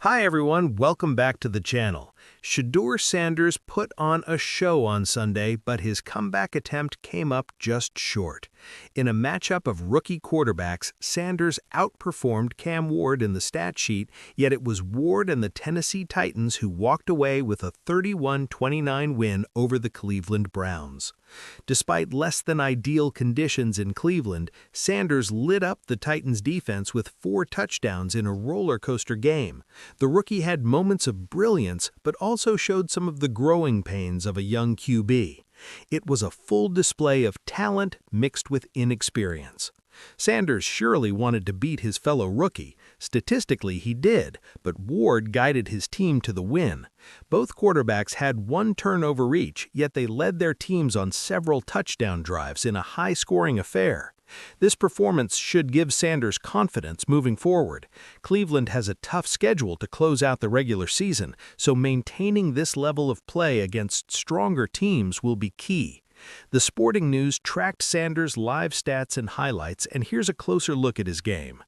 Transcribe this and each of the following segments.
Hi everyone, welcome back to the channel. Shedeur Sanders put on a show on Sunday, but his comeback attempt came up just short. In a matchup of rookie quarterbacks, Sanders outperformed Cam Ward in the stat sheet, yet it was Ward and the Tennessee Titans who walked away with a 31-29 win over the Cleveland Browns. Despite less than ideal conditions in Cleveland, Sanders lit up the Titans' defense with 4 touchdowns in a roller coaster game. The rookie had moments of brilliance, but also showed some of the growing pains of a young QB. It was a full display of talent mixed with inexperience. Sanders surely wanted to beat his fellow rookie. Statistically, he did, but Ward guided his team to the win. Both quarterbacks had 1 turnover each, yet they led their teams on several touchdown drives in a high-scoring affair. This performance should give Sanders confidence moving forward. Cleveland has a tough schedule to close out the regular season, so maintaining this level of play against stronger teams will be key. The Sporting News tracked Sanders' live stats and highlights, and here's a closer look at his game.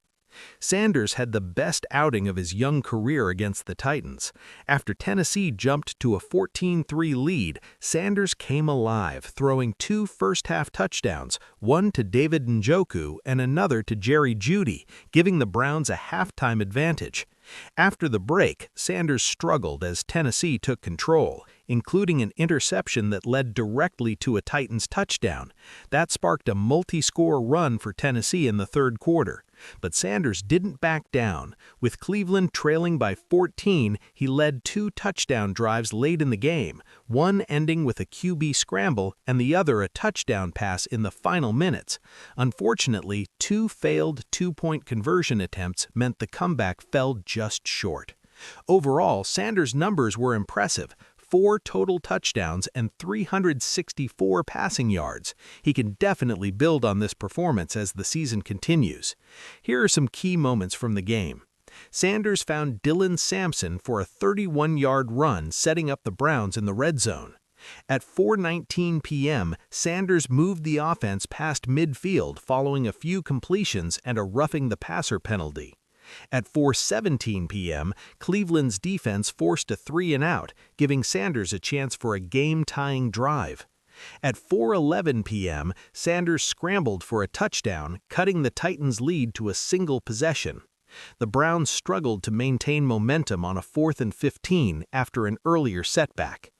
Sanders had the best outing of his young career against the Titans. After Tennessee jumped to a 14-3 lead, Sanders came alive, throwing 2 first-half touchdowns, one to David Njoku and another to Jerry Jeudy, giving the Browns a halftime advantage. After the break, Sanders struggled as Tennessee took control, including an interception that led directly to a Titans touchdown. That sparked a multi-score run for Tennessee in the third quarter. But Sanders didn't back down. With Cleveland trailing by 14, he led 2 touchdown drives late in the game, one ending with a QB scramble and the other a touchdown pass in the final minutes. Unfortunately, 2 failed 2-point conversion attempts meant the comeback fell just short. Overall, Sanders' numbers were impressive. 4 total touchdowns and 364 passing yards. He can definitely build on this performance as the season continues. Here are some key moments from the game. Sanders found Dylan Sampson for a 31-yard run, setting up the Browns in the red zone. At 4:19 p.m., Sanders moved the offense past midfield following a few completions and a roughing the passer penalty. At 4:17 p.m., Cleveland's defense forced a 3-and-out, giving Sanders a chance for a game-tying drive. At 4:11 p.m., Sanders scrambled for a touchdown, cutting the Titans' lead to a single possession. The Browns struggled to maintain momentum on a 4th and 15 after an earlier setback.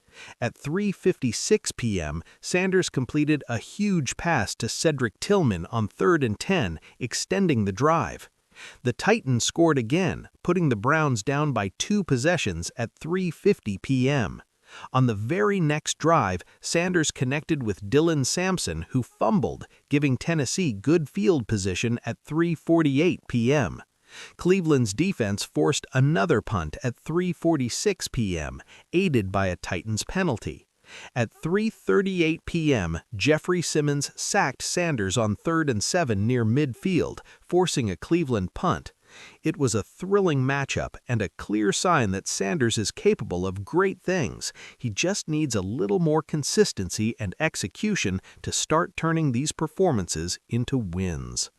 At 3:56 p.m., Sanders completed a huge pass to Cedric Tillman on 3rd and 10, extending the drive. The Titans scored again, putting the Browns down by 2 possessions at 3:50 p.m. On the very next drive, Sanders connected with Dylan Sampson, who fumbled, giving Tennessee good field position at 3:48 p.m. Cleveland's defense forced another punt at 3:46 p.m., aided by a Titans penalty. At 3:38 p.m., Jeffrey Simmons sacked Sanders on 3rd and 7 near midfield, forcing a Cleveland punt. It was a thrilling matchup and a clear sign that Sanders is capable of great things. He just needs a little more consistency and execution to start turning these performances into wins.